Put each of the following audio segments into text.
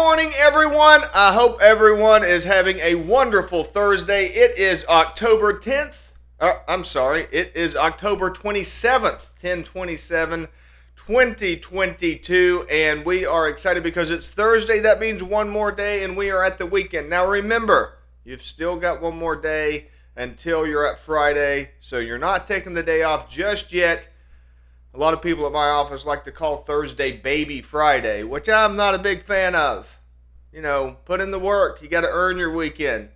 morning, everyone. I hope everyone is having a wonderful Thursday. It is October 10th. It is October 27th, 10/27, 2022, and we are excited because it's Thursday. That means one more day, and we are at the weekend. Now, remember, you've still got one more day until you're at Friday, so you're not taking the day off just yet. A lot of people at my office like to call Thursday Baby Friday, which I'm not a big fan of. You know, put in the work. You got to earn your weekend.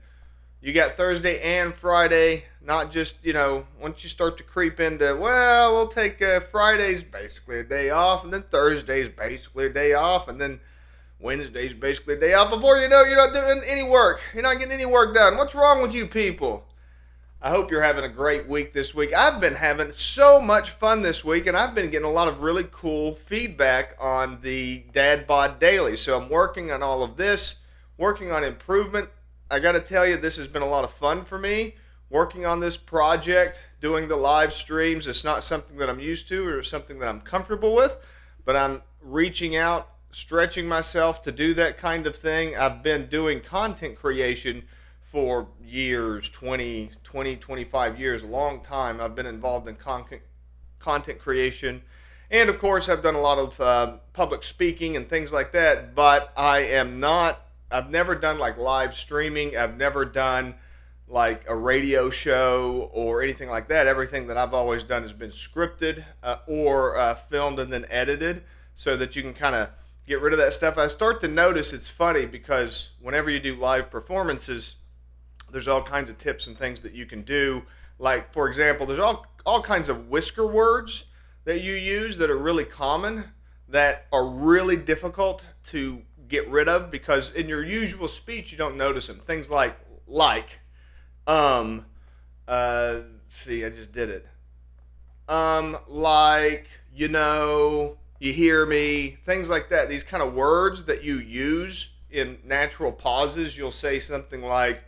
You got Thursday and Friday, not just, once you start to creep into, well, we'll take Friday's basically a day off, and then Thursday's basically a day off, and then Wednesday's basically a day off. Before you know, you're not doing any work. You're not getting any work done. What's wrong with you people? I hope you're having a great week this week. I've been having so much fun this week, and I've been getting a lot of really cool feedback on the Dad Bod Daily. So I'm working on all of this, working on improvement. I got to tell you, this has been a lot of fun for me, working on this project, doing the live streams. It's not something that I'm used to or something that I'm comfortable with, but I'm reaching out, stretching myself to do that kind of thing. I've been doing content creation for years, 25 years, a long time. I've been involved in content creation. And of course, I've done a lot of public speaking and things like that, but I've never done like live streaming. I've never done like a radio show or anything like that. Everything that I've always done has been scripted or filmed and then edited so that you can kind of get rid of that stuff. I start to notice it's funny because whenever you do live performances, there's all kinds of tips and things that you can do. Like, for example, there's all kinds of whisker words that you use that are really common that are really difficult to get rid of because in your usual speech you don't notice them. Things like, see, I just did it. You hear me, things like that. These kind of words that you use in natural pauses, you'll say something like,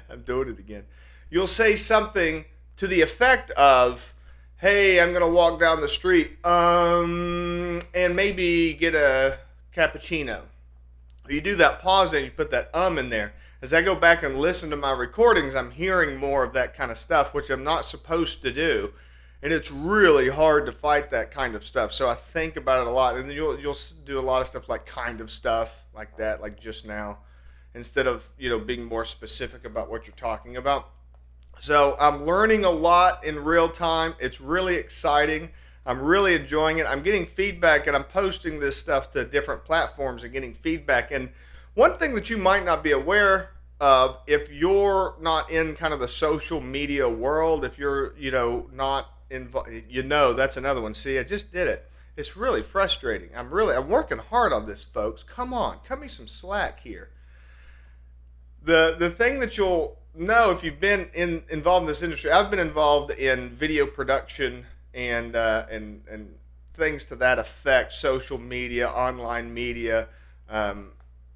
I'm doing it again. You'll say something to the effect of, hey, I'm going to walk down the street and maybe get a cappuccino. You do that pause and you put that in there. As I go back and listen to my recordings, I'm hearing more of that kind of stuff, which I'm not supposed to do. And it's really hard to fight that kind of stuff. So I think about it a lot. And then you'll do a lot of stuff like kind of stuff like that, like just now, instead of, being more specific about what you're talking about. So I'm learning a lot in real time. It's really exciting. I'm really enjoying it. I'm getting feedback, and I'm posting this stuff to different platforms and getting feedback. And one thing that you might not be aware of, if you're not in kind of the social media world, if you're, not involved, that's another one. See, I just did it. It's really frustrating. I'm working hard on this, folks. Come on, cut me some slack here. The thing that you'll know if you've been involved in this industry, I've been involved in video production and things to that effect, social media, online media,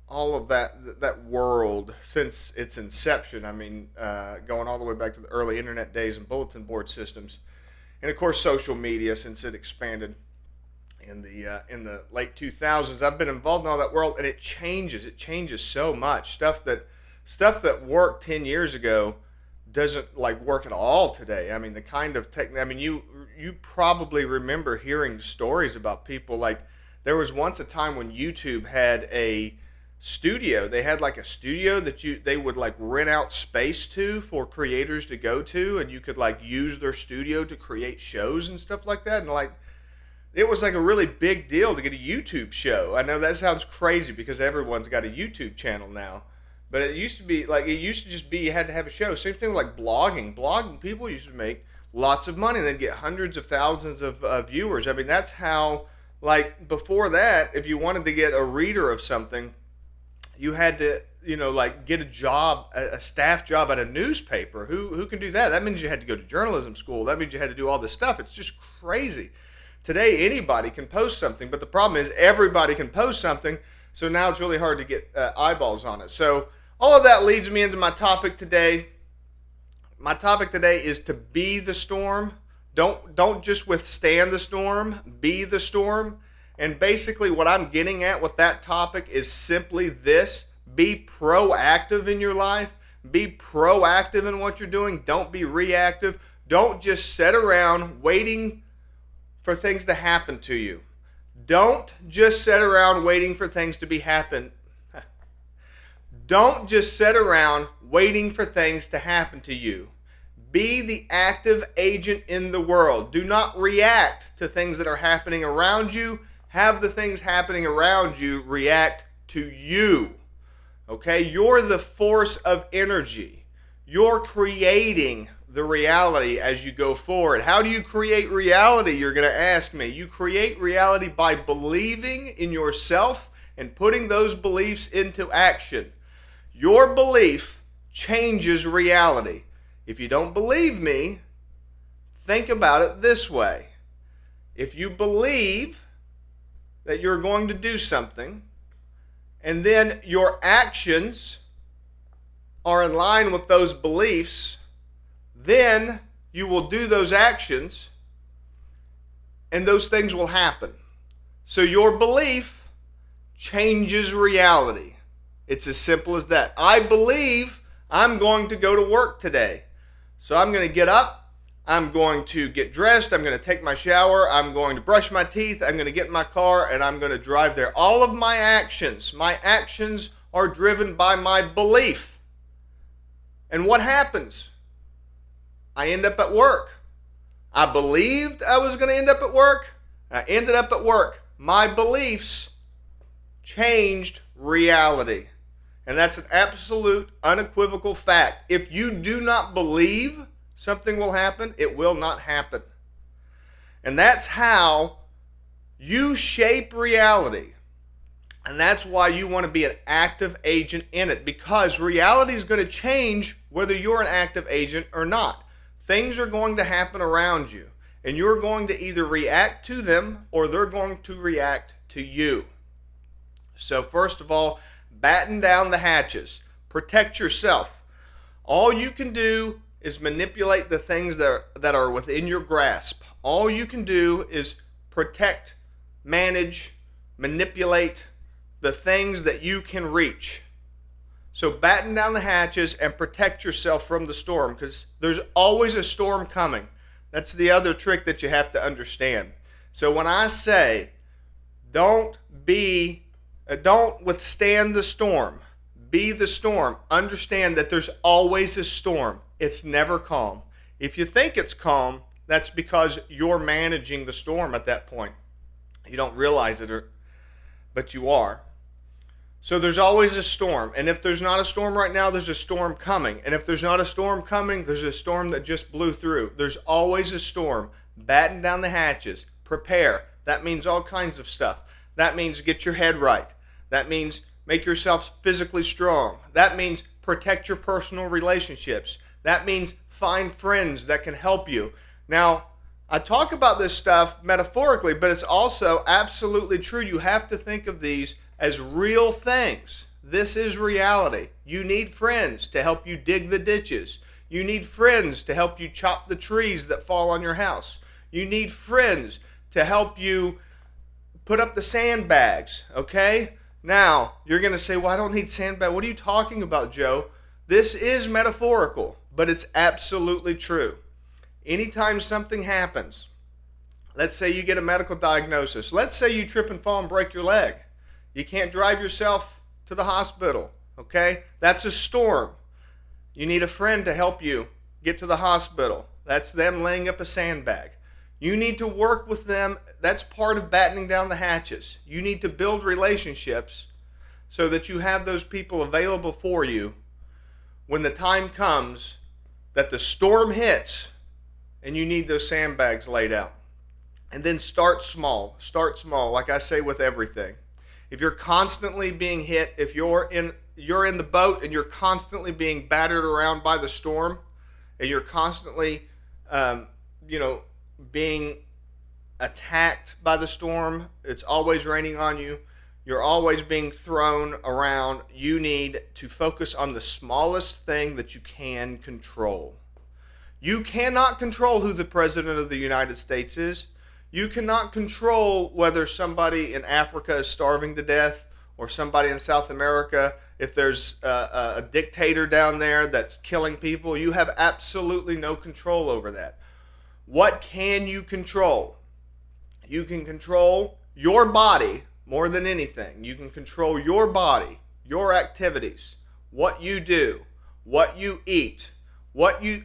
all of that world since its inception. I mean, going all the way back to the early internet days and bulletin board systems, and of course social media since it expanded in the late 2000s. I've been involved in all that world, and it changes so much. Stuff that worked 10 years ago doesn't work at all today. I mean, the kind of you probably remember hearing stories about people like there was once a time when YouTube had a studio. They had a studio that they would rent out space to for creators to go to, and you could use their studio to create shows and stuff like that. And it was a really big deal to get a YouTube show. I know that sounds crazy because everyone's got a YouTube channel now. But it used to be just be you had to have a show. Same thing with blogging. Blogging, people used to make lots of money. They'd get hundreds of thousands of viewers. I mean, that's how, before that, if you wanted to get a reader of something, you had to, get a job, a staff job at a newspaper. Who can do that? That means you had to go to journalism school. That means you had to do all this stuff. It's just crazy. Today, anybody can post something, but the problem is everybody can post something. So now it's really hard to get eyeballs on it. So all of that leads me into my topic today. My topic today is to be the storm. Don't just withstand the storm. Be the storm. And basically what I'm getting at with that topic is simply this: be proactive in your life. Be proactive in what you're doing. Don't be reactive. Don't just sit around waiting for things to happen to you. Don't just sit around waiting for things to be happen. Don't just sit around waiting for things to happen to you. Be the active agent in the world. Do not react to things that are happening around you. Have the things happening around you react to you. Okay? You're the force of energy. You're creating the reality as you go forward. How do you create reality, you're going to ask me? You create reality by believing in yourself and putting those beliefs into action. Your belief changes reality. If you don't believe me, think about it this way. If you believe that you're going to do something, and then your actions are in line with those beliefs, then you will do those actions and those things will happen. So your belief changes reality. It's as simple as that. I believe I'm going to go to work today. So I'm going to get up, I'm going to get dressed, I'm going to take my shower, I'm going to brush my teeth, I'm going to get in my car, and I'm going to drive there. All of my actions are driven by my belief. And what happens? I end up at work. I believed I was going to end up at work. I ended up at work. My beliefs changed reality. And that's an absolute, unequivocal fact. If you do not believe something will happen, it will not happen. And that's how you shape reality. And that's why you want to be an active agent in it, because reality is going to change whether you're an active agent or not. Things are going to happen around you, and you're going to either react to them or they're going to react to you. So first of all, batten down the hatches. Protect yourself. All you can do is manipulate the things that are within your grasp. All you can do is protect, manage, manipulate the things that you can reach. So batten down the hatches and protect yourself from the storm, because there's always a storm coming. That's the other trick that you have to understand. So when I say don't withstand the storm, be the storm. Understand that there's always a storm. It's never calm. If you think it's calm, that's because you're managing the storm at that point. You don't realize it, but you are. So there's always a storm. And if there's not a storm right now, there's a storm coming. And if there's not a storm coming, there's a storm that just blew through. There's always a storm. Batten down the hatches. Prepare. That means all kinds of stuff. That means get your head right. That means make yourself physically strong. That means protect your personal relationships. That means find friends that can help you. Now, I talk about this stuff metaphorically, but it's also absolutely true. You have to think of these as real things. This is reality. You need friends to help you dig the ditches. You need friends to help you chop the trees that fall on your house. You need friends to help you put up the sandbags, okay? Now, you're going to say, well, I don't need sandbags. What are you talking about, Joe? This is metaphorical, but it's absolutely true. Anytime something happens, let's say you get a medical diagnosis. Let's say you trip and fall and break your leg. You can't drive yourself to the hospital, okay? That's a storm. You need a friend to help you get to the hospital. That's them laying up a sandbag. You need to work with them. That's part of battening down the hatches. You need to build relationships so that you have those people available for you when the time comes that the storm hits and you need those sandbags laid out. And then start small. Start small, like I say with everything. If you're constantly being hit, if you're in the boat and you're constantly being battered around by the storm, and you're constantly, being attacked by the storm, it's always raining on you, you're always being thrown around, you need to focus on the smallest thing that you can control. You cannot control who the President of the United States is. You cannot control whether somebody in Africa is starving to death or somebody in South America. If there's a dictator down there that's killing people, you have absolutely no control over that. What can you control? You can control your body more than anything. You can control your body, your activities, what you do, what you eat,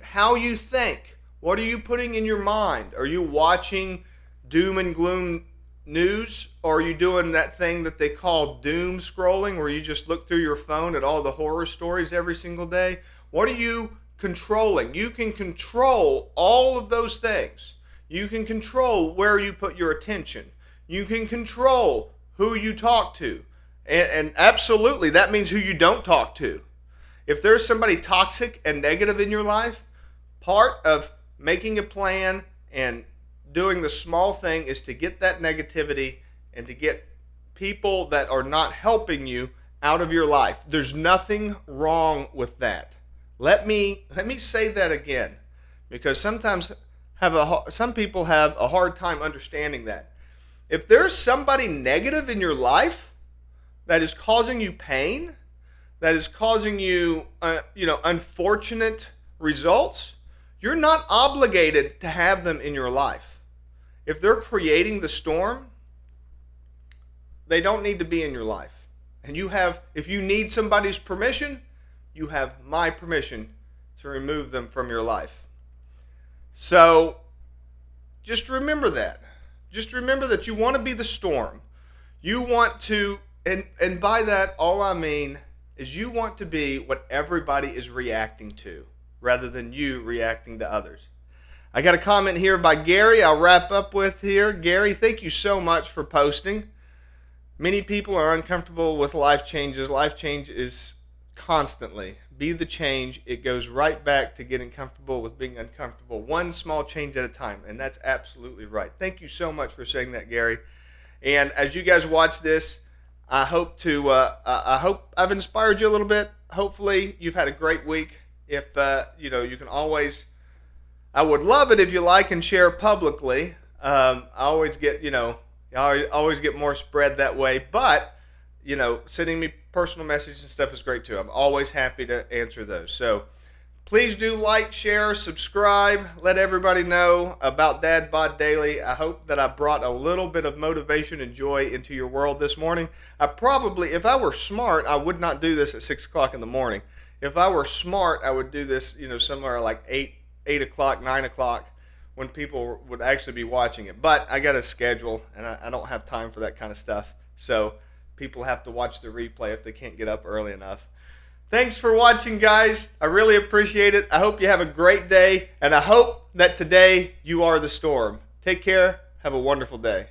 how you think. What are you putting in your mind? Are you watching doom and gloom news, or are you doing that thing that they call doom scrolling, where you just look through your phone at all the horror stories every single day? What are you controlling? You can control all of those things. You can control where you put your attention. You can control who you talk to. And absolutely, that means who you don't talk to. If there's somebody toxic and negative in your life, part of making a plan and doing the small thing is to get that negativity and to get people that are not helping you out of your life. There's nothing wrong with that. Let me say that again, because sometimes some people have a hard time understanding that. If there's somebody negative in your life that is causing you pain, that is causing you unfortunate results, you're not obligated to have them in your life. If they're creating the storm, they don't need to be in your life. And if you need somebody's permission, you have my permission to remove them from your life. So just remember that. Just remember that you want to be the storm. You want to, and by that, all I mean is you want to be what everybody is reacting to, rather than you reacting to others. I got a comment here by Gary I'll wrap up with here. Gary, thank you so much for posting. Many people are uncomfortable with life changes. Life change is constantly. Be the change. It goes right back to getting comfortable with being uncomfortable. One small change at a time. And that's absolutely right. Thank you so mumuch for saying that, Gary. And as you guys watch this, I hope I've inspired you a little bit. Hopefully you've had a great week. If you can always, I would love it if you like and share publicly. I always get I always get more spread that way. But sending me personal messages and stuff is great too. I'm always happy to answer those. So please do like, share, subscribe. Let everybody know about Dad Bod Daily. I hope that I brought a little bit of motivation and joy into your world this morning. If I were smart, I would not do this at 6 o'clock in the morning. If I were smart, I would do this, somewhere like 8 o'clock, 9 o'clock, when people would actually be watching it. But I got a schedule, and I don't have time for that kind of stuff. So people have to watch the replay if they can't get up early enough. Thanks for watching, guys. I really appreciate it. I hope you have a great day, and I hope that today you are the storm. Take care. Have a wonderful day.